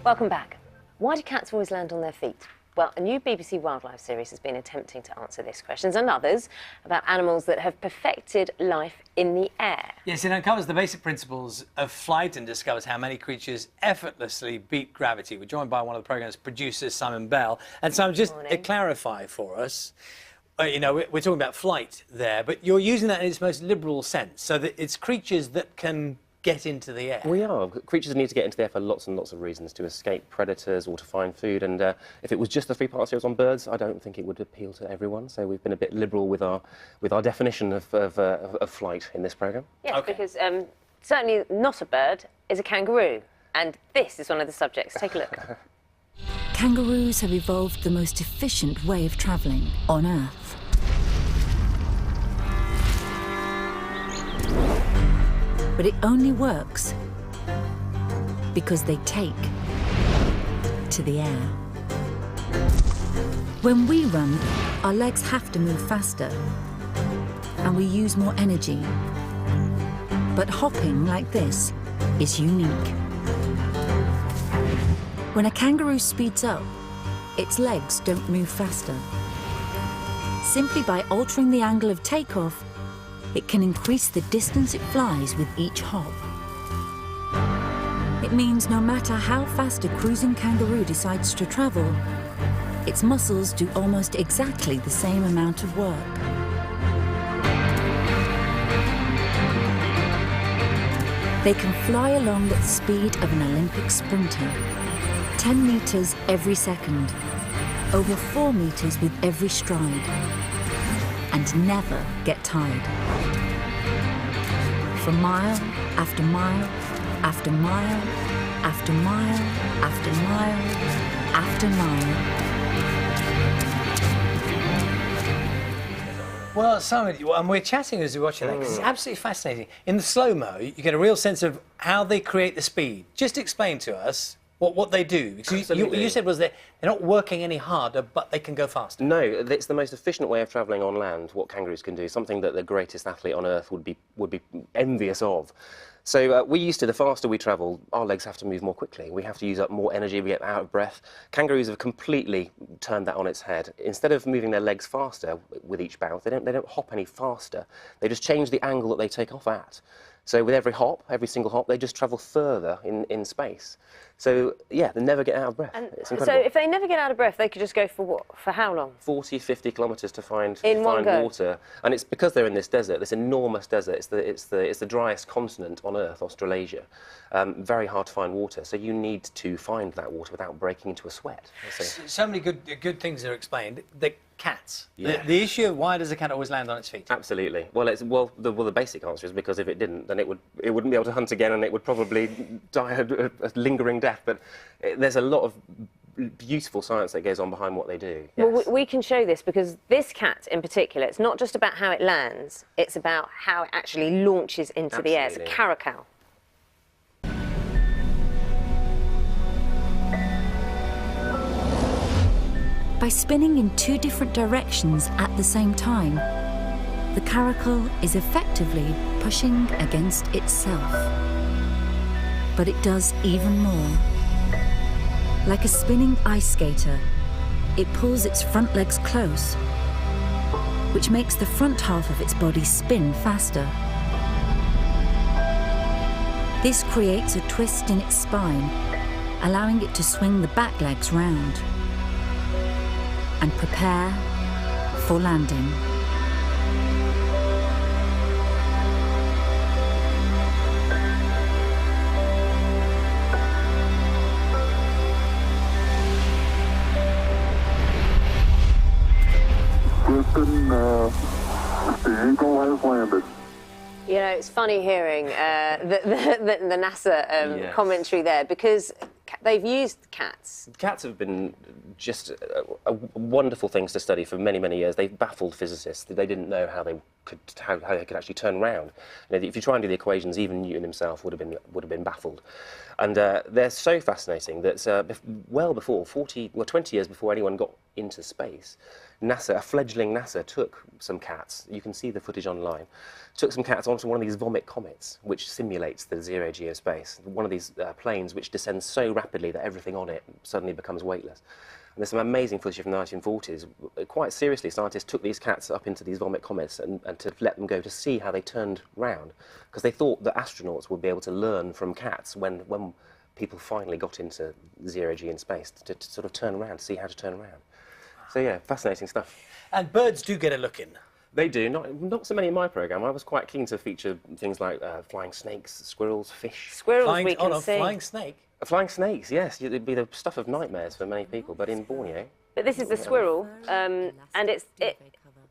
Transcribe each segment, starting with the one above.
Welcome back. Why do cats always land on their feet? Well, a new BBC Wildlife series has been attempting to answer this question and others about animals that have perfected life in the air. Yes, it uncovers the basic principles of flight and discovers how many creatures effortlessly beat gravity. We're joined by one of the programme's producers, Simon Bell. And Simon, just to clarify for us, you know, we're talking about flight there, but you're using that in its most liberal sense, so that it's creatures that can get into the air. We are. Creatures need to get into the air for lots and lots of reasons, to escape predators or to find food. And if it was just the three-part series on birds, I don't think it would appeal to everyone. So we've been a bit liberal with our definition of flight in this programme. Yes, okay. Because certainly not a bird is a kangaroo. And this is one of the subjects. Take a look. Kangaroos have evolved the most efficient way of travelling on Earth. But it only works because they take to the air. When we run, our legs have to move faster and we use more energy. But hopping like this is unique. When a kangaroo speeds up, its legs don't move faster. Simply by altering the angle of takeoff, it can increase the distance it flies with each hop. It means no matter how fast a cruising kangaroo decides to travel, its muscles do almost exactly the same amount of work. They can fly along at the speed of an Olympic sprinter, 10 metres every second, over 4 metres with every stride, and never get tired. For mile after mile after mile after mile after mile after mile. Well, Simon, and we're chatting as we're watching that, because it's absolutely fascinating. In the slow-mo, you get a real sense of how they create the speed. Just explain to us what they do. Because you said was they're not working any harder, but they can go faster. No, it's the most efficient way of travelling on land, what kangaroos can do, something that the greatest athlete on Earth would be envious of. So we're used to, the faster we travel, our legs have to move more quickly. We have to use up more energy, we get out of breath. Kangaroos have completely turned that on its head. Instead of moving their legs faster with each bounce, they don't hop any faster. They just change the angle that they take off at. So with every hop, every single hop, they just travel further in space. So, yeah, they never get out of breath. And it's incredible. so if they never get out of breath, they could just go for what? For how long? 40, 50 kilometres to find one go. water. And it's because they're in this desert, this enormous desert. It's the driest continent on Earth, Australasia. Very hard to find water. So you need to find that water without breaking into a sweat. So many good things are explained. The cats. Yeah. The issue of why does a cat always land on its feet? Absolutely. Well, the basic answer is because if it didn't, then it wouldn't be able to hunt again, and it would probably die a lingering death. But there's a lot of beautiful science that goes on behind what they do. Yes. Well, we can show this because this cat in particular, it's not just about how it lands, it's about how it actually launches into the air. It's a caracal. By spinning in 2 different directions at the same time, the caracal is effectively pushing against itself. But it does even more. Like a spinning ice skater, it pulls its front legs close, which makes the front half of its body spin faster. This creates a twist in its spine, allowing it to swing the back legs round and prepare for landing. Houston, the Eagle has landed. You know, it's funny hearing the NASA commentary there, because they've used cats. Cats have been just wonderful things to study for many, many years. They've baffled physicists. They didn't know how they could actually turn around. You know, if you try and do the equations, even Newton himself would have been baffled. And they're so fascinating that well before 20 years before anyone got into space, NASA, a fledgling NASA, took some cats, you can see the footage online, took some cats onto one of these vomit comets, which simulates the zero-G of space. One of these planes which descends so rapidly that everything on it suddenly becomes weightless. And there's some amazing footage from the 1940s. Quite seriously, scientists took these cats up into these vomit comets and to let them go to see how they turned round, because they thought that astronauts would be able to learn from cats when people finally got into zero-G in space, to sort of turn around, see how to turn around. So yeah, fascinating stuff. And birds do get a look in. They do, not so many in my programme. I was quite keen to feature things like flying snakes, squirrels, fish. Squirrels we can see. Flying snake. Flying snakes, yes. It'd be the stuff of nightmares for many people, but in Borneo... But this is the squirrel, and it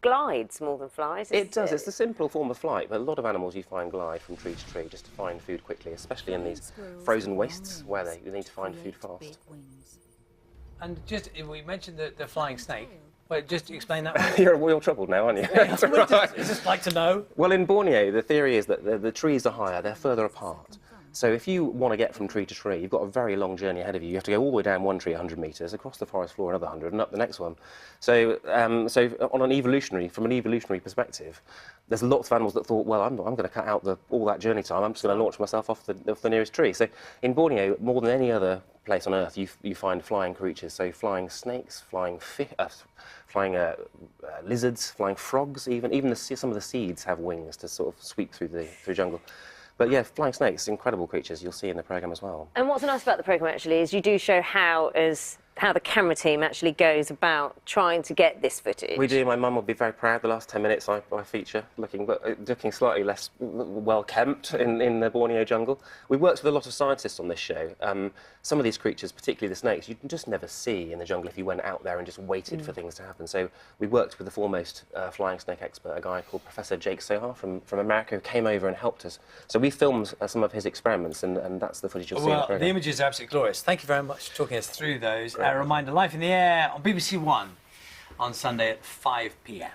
glides more than flies. It does. It's a simple form of flight, but a lot of animals you find glide from tree to tree just to find food quickly, especially in these frozen wastes where they need to find food fast. And just, we mentioned the flying snake. Wait, just explain that. You're troubled now, aren't you? I just like to know. Well, in Borneo, the theory is that the trees are higher, they're further apart. So if you want to get from tree to tree, you've got a very long journey ahead of you. You have to go all the way down one tree 100 metres, across the forest floor another 100, and up the next one. So, from an evolutionary perspective, there's lots of animals that thought, well, I'm going to cut out all that journey time. I'm just going to launch myself off the nearest tree. So in Borneo, more than any other place on Earth, you find flying creatures. So flying snakes, flying lizards, flying frogs. Even some of the seeds have wings to sort of sweep through the jungle. But yeah, flying snakes, incredible creatures you'll see in the programme as well. And what's nice about the programme actually is you do show how the camera team actually goes about trying to get this footage. We do. My mum will be very proud. The last 10 minutes I feature looking slightly less well kempt in the Borneo jungle. We worked with a lot of scientists on this show. Some of these creatures, particularly the snakes, you'd just never see in the jungle if you went out there and just waited for things to happen. So we worked with the foremost flying snake expert, a guy called Professor Jake Sohar from America, who came over and helped us. So we filmed some of his experiments, and that's the footage you'll see in the programme. The images are absolutely glorious. Thank you very much for talking us through those. A reminder, Life in the Air on BBC One on Sunday at 5 p.m.